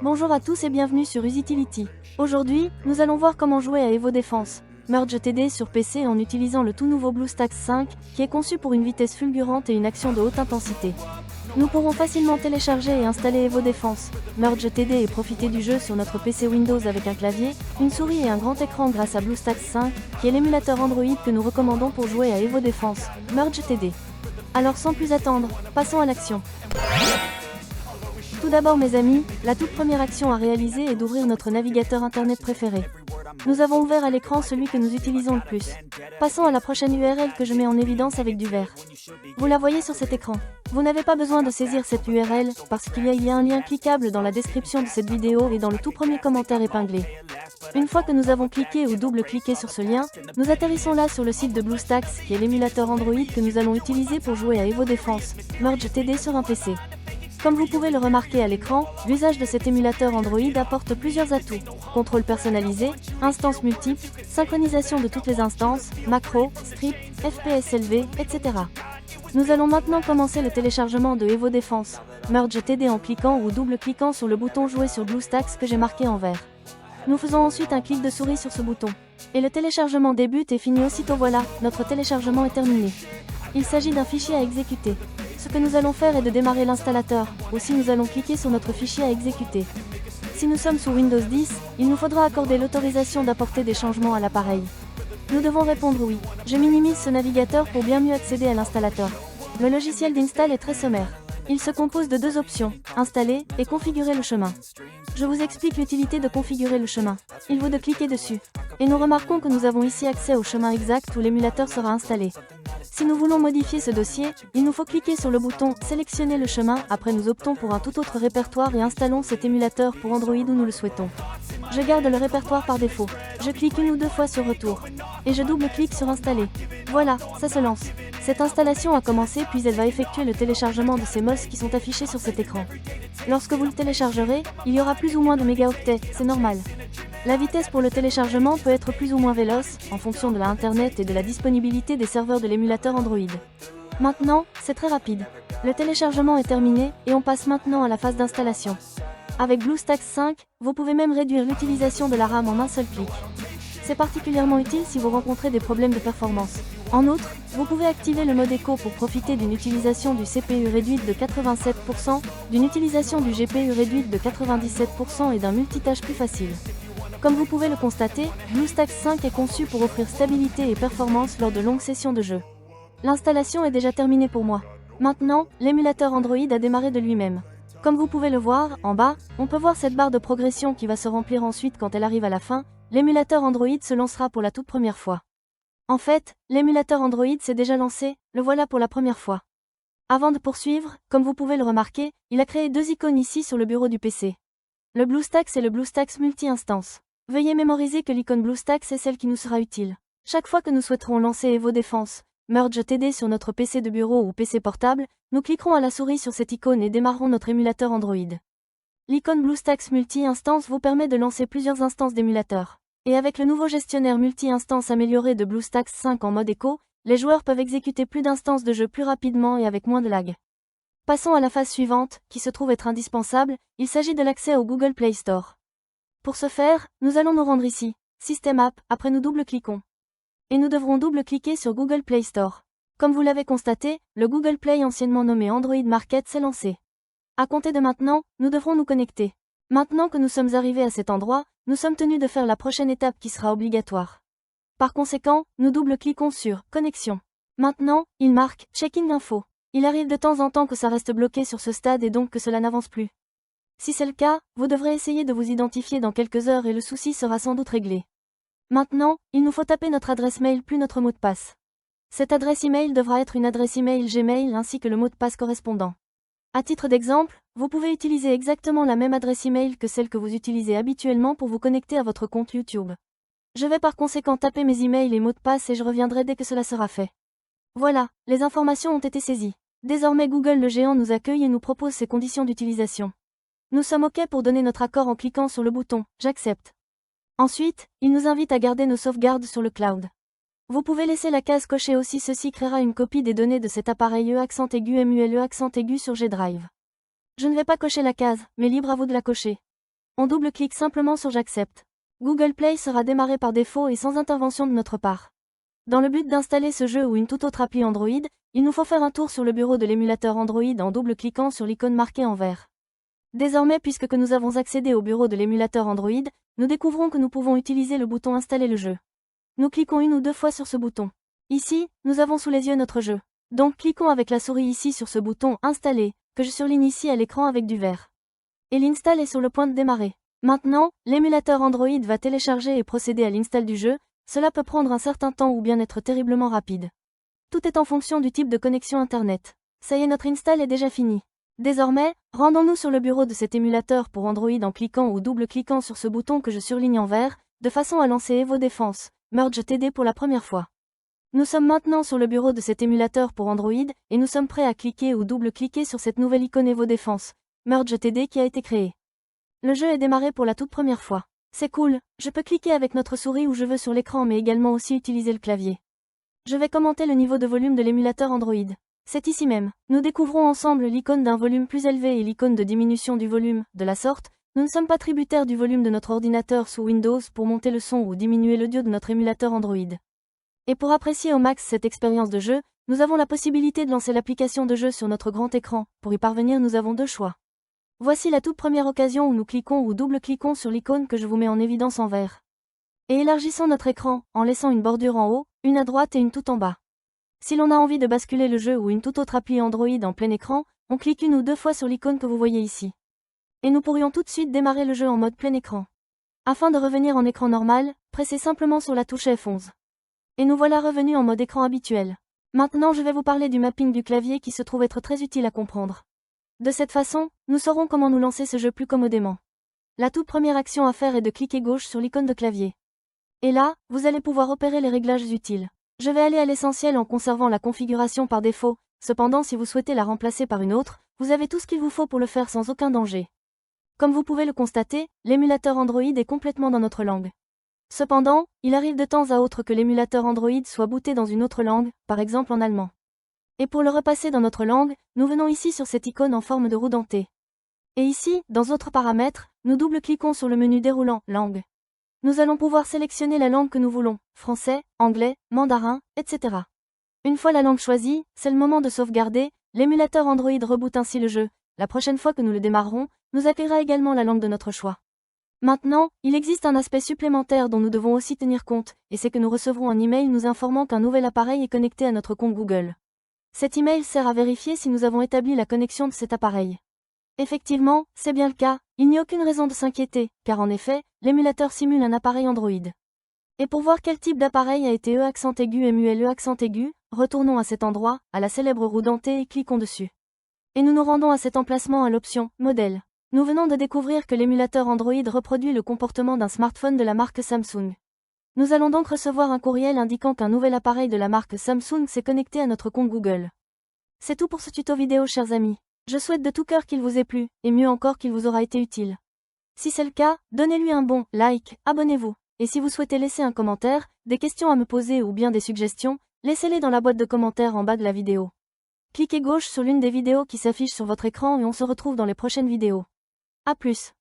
Bonjour à tous et bienvenue sur Usitility. Aujourd'hui, nous allons voir comment jouer à Evo Defense Merge TD sur PC en utilisant le tout nouveau BlueStacks 5, qui est conçu pour une vitesse fulgurante et une action de haute intensité. Nous pourrons facilement télécharger et installer Evo Defense Merge TD et profiter du jeu sur notre PC Windows avec un clavier, une souris et un grand écran grâce à BlueStacks 5, qui est l'émulateur Android que nous recommandons pour jouer à Evo Defense Merge TD. Alors sans plus attendre, passons à l'action. Tout d'abord mes amis, la toute première action à réaliser est d'ouvrir notre navigateur internet préféré. Nous avons ouvert à l'écran celui que nous utilisons le plus. Passons à la prochaine URL que je mets en évidence avec du vert. Vous la voyez sur cet écran. Vous n'avez pas besoin de saisir cette URL, parce qu'il y a un lien cliquable dans la description de cette vidéo et dans le tout premier commentaire épinglé. Une fois que nous avons cliqué ou double-cliqué sur ce lien, nous atterrissons là sur le site de BlueStacks, qui est l'émulateur Android que nous allons utiliser pour jouer à Evo Defense Merge TD sur un PC. Comme vous pouvez le remarquer à l'écran, l'usage de cet émulateur Android apporte plusieurs atouts. Contrôle personnalisé, instances multiples, synchronisation de toutes les instances, macros, scripts, FPS élevé, etc. Nous allons maintenant commencer le téléchargement de Evo Defense Merge TD en cliquant ou double-cliquant sur le bouton jouer sur BlueStacks que j'ai marqué en vert. Nous faisons ensuite un clic de souris sur ce bouton. Et le téléchargement débute et finit aussitôt. Voilà, notre téléchargement est terminé. Il s'agit d'un fichier à exécuter. Ce que nous allons faire est de démarrer l'installateur. Aussi nous allons cliquer sur notre fichier à exécuter. Si nous sommes sous Windows 10, il nous faudra accorder l'autorisation d'apporter des changements à l'appareil. Nous devons répondre oui. Je minimise ce navigateur pour bien mieux accéder à l'installateur. Le logiciel d'install est très sommaire. Il se compose de deux options, installer et configurer le chemin. Je vous explique l'utilité de configurer le chemin. Il vaut de cliquer dessus. Et nous remarquons que nous avons ici accès au chemin exact où l'émulateur sera installé. Si nous voulons modifier ce dossier, il nous faut cliquer sur le bouton « Sélectionner le chemin », après nous optons pour un tout autre répertoire et installons cet émulateur pour Android où nous le souhaitons. Je garde le répertoire par défaut. Je clique une ou deux fois sur « Retour » et je double-clique sur « Installer ». Voilà, ça se lance. Cette installation a commencé puis elle va effectuer le téléchargement de ces MOS qui sont affichés sur cet écran. Lorsque vous le téléchargerez, il y aura plus ou moins de mégaoctets, c'est normal. La vitesse pour le téléchargement peut être plus ou moins véloce, en fonction de l'internet et de la disponibilité des serveurs de l'émulateur Android. Maintenant, c'est très rapide. Le téléchargement est terminé, et on passe maintenant à la phase d'installation. Avec BlueStacks 5, vous pouvez même réduire l'utilisation de la RAM en un seul clic. C'est particulièrement utile si vous rencontrez des problèmes de performance. En outre, vous pouvez activer le mode éco pour profiter d'une utilisation du CPU réduite de 87%, d'une utilisation du GPU réduite de 97% et d'un multitâche plus facile. Comme vous pouvez le constater, BlueStacks 5 est conçu pour offrir stabilité et performance lors de longues sessions de jeu. L'installation est déjà terminée pour moi. Maintenant, l'émulateur Android a démarré de lui-même. Comme vous pouvez le voir, en bas, on peut voir cette barre de progression qui va se remplir ensuite quand elle arrive à la fin. L'émulateur Android se lancera pour la toute première fois. En fait, l'émulateur Android s'est déjà lancé, le voilà pour la première fois. Avant de poursuivre, comme vous pouvez le remarquer, il a créé deux icônes ici sur le bureau du PC. Le BlueStacks et le BlueStacks multi-instance. Veuillez mémoriser que l'icône BlueStacks est celle qui nous sera utile. Chaque fois que nous souhaiterons lancer Evo Defense Merge TD sur notre PC de bureau ou PC portable, nous cliquerons à la souris sur cette icône et démarrerons notre émulateur Android. L'icône BlueStacks multi-instance vous permet de lancer plusieurs instances d'émulateur. Et avec le nouveau gestionnaire multi-instance amélioré de BlueStacks 5 en mode éco, les joueurs peuvent exécuter plus d'instances de jeu plus rapidement et avec moins de lag. Passons à la phase suivante, qui se trouve être indispensable, il s'agit de l'accès au Google Play Store. Pour ce faire, nous allons nous rendre ici, System App, après nous double-cliquons. Et nous devrons double-cliquer sur Google Play Store. Comme vous l'avez constaté, le Google Play anciennement nommé Android Market s'est lancé. À compter de maintenant, nous devrons nous connecter. Maintenant que nous sommes arrivés à cet endroit, nous sommes tenus de faire la prochaine étape qui sera obligatoire. Par conséquent, nous double-cliquons sur « Connexion ». Maintenant, il marque « Check-in info ». Il arrive de temps en temps que ça reste bloqué sur ce stade et donc que cela n'avance plus. Si c'est le cas, vous devrez essayer de vous identifier dans quelques heures et le souci sera sans doute réglé. Maintenant, il nous faut taper notre adresse mail plus notre mot de passe. Cette adresse email devra être une adresse email Gmail ainsi que le mot de passe correspondant. À titre d'exemple, vous pouvez utiliser exactement la même adresse email que celle que vous utilisez habituellement pour vous connecter à votre compte YouTube. Je vais par conséquent taper mes emails et mots de passe et je reviendrai dès que cela sera fait. Voilà, les informations ont été saisies. Désormais Google le géant nous accueille et nous propose ses conditions d'utilisation. Nous sommes OK pour donner notre accord en cliquant sur le bouton « J'accepte ». Ensuite, il nous invite à garder nos sauvegardes sur le cloud. Vous pouvez laisser la case cochée aussi, ceci créera une copie des données de cet appareil E_MULE sur G Drive. Je ne vais pas cocher la case, mais libre à vous de la cocher. On double-clique simplement sur J'accepte. Google Play sera démarré par défaut et sans intervention de notre part. Dans le but d'installer ce jeu ou une toute autre appli Android, il nous faut faire un tour sur le bureau de l'émulateur Android en double-cliquant sur l'icône marquée en vert. Désormais, puisque nous avons accédé au bureau de l'émulateur Android, nous découvrons que nous pouvons utiliser le bouton Installer le jeu. Nous cliquons une ou deux fois sur ce bouton. Ici, nous avons sous les yeux notre jeu. Donc cliquons avec la souris ici sur ce bouton Installer, que je surligne ici à l'écran avec du vert. Et l'install est sur le point de démarrer. Maintenant, l'émulateur Android va télécharger et procéder à l'install du jeu. Cela peut prendre un certain temps ou bien être terriblement rapide. Tout est en fonction du type de connexion Internet. Ça y est, notre install est déjà fini. Désormais, rendons-nous sur le bureau de cet émulateur pour Android en cliquant ou double-cliquant sur ce bouton que je surligne en vert, de façon à lancer Evo Défense, Merge TD pour la première fois. Nous sommes maintenant sur le bureau de cet émulateur pour Android, et nous sommes prêts à cliquer ou double-cliquer sur cette nouvelle icône Evo Défense, Merge TD qui a été créée. Le jeu est démarré pour la toute première fois. C'est cool, je peux cliquer avec notre souris où je veux sur l'écran mais également aussi utiliser le clavier. Je vais commenter le niveau de volume de l'émulateur Android. C'est ici même. Nous découvrons ensemble l'icône d'un volume plus élevé et l'icône de diminution du volume. De la sorte, nous ne sommes pas tributaires du volume de notre ordinateur sous Windows pour monter le son ou diminuer l'audio de notre émulateur Android. Et pour apprécier au max cette expérience de jeu, nous avons la possibilité de lancer l'application de jeu sur notre grand écran. Pour y parvenir, nous avons deux choix. Voici la toute première occasion où nous cliquons ou double-cliquons sur l'icône que je vous mets en évidence en vert. Et élargissons notre écran, en laissant une bordure en haut, une à droite et une tout en bas. Si l'on a envie de basculer le jeu ou une toute autre appli Android en plein écran, on clique une ou deux fois sur l'icône que vous voyez ici. Et nous pourrions tout de suite démarrer le jeu en mode plein écran. Afin de revenir en écran normal, pressez simplement sur la touche F11. Et nous voilà revenus en mode écran habituel. Maintenant je vais vous parler du mapping du clavier qui se trouve être très utile à comprendre. De cette façon, nous saurons comment nous lancer ce jeu plus commodément. La toute première action à faire est de cliquer gauche sur l'icône de clavier. Et là, vous allez pouvoir opérer les réglages utiles. Je vais aller à l'essentiel en conservant la configuration par défaut, cependant si vous souhaitez la remplacer par une autre, vous avez tout ce qu'il vous faut pour le faire sans aucun danger. Comme vous pouvez le constater, l'émulateur Android est complètement dans notre langue. Cependant, il arrive de temps à autre que l'émulateur Android soit booté dans une autre langue, par exemple en allemand. Et pour le repasser dans notre langue, nous venons ici sur cette icône en forme de roue dentée. Et ici, dans Autres paramètres, nous double-cliquons sur le menu déroulant « Langue ». Nous allons pouvoir sélectionner la langue que nous voulons, français, anglais, mandarin, etc. Une fois la langue choisie, c'est le moment de sauvegarder, l'émulateur Android reboot ainsi le jeu. La prochaine fois que nous le démarrerons, nous accueillera également la langue de notre choix. Maintenant, il existe un aspect supplémentaire dont nous devons aussi tenir compte, et c'est que nous recevrons un email nous informant qu'un nouvel appareil est connecté à notre compte Google. Cet email sert à vérifier si nous avons établi la connexion de cet appareil. Effectivement, c'est bien le cas, il n'y a aucune raison de s'inquiéter, car en effet, l'émulateur simule un appareil Android. Et pour voir quel type d'appareil a été accent aigu MULE accent aigu, retournons à cet endroit, à la célèbre roue dentée et cliquons dessus. Et nous nous rendons à cet emplacement à l'option « Modèle ». Nous venons de découvrir que l'émulateur Android reproduit le comportement d'un smartphone de la marque Samsung. Nous allons donc recevoir un courriel indiquant qu'un nouvel appareil de la marque Samsung s'est connecté à notre compte Google. C'est tout pour ce tuto vidéo chers amis. Je souhaite de tout cœur qu'il vous ait plu, et mieux encore qu'il vous aura été utile. Si c'est le cas, donnez-lui un bon like, abonnez-vous. Et si vous souhaitez laisser un commentaire, des questions à me poser ou bien des suggestions, laissez-les dans la boîte de commentaires en bas de la vidéo. Cliquez gauche sur l'une des vidéos qui s'affichent sur votre écran et on se retrouve dans les prochaines vidéos. A plus.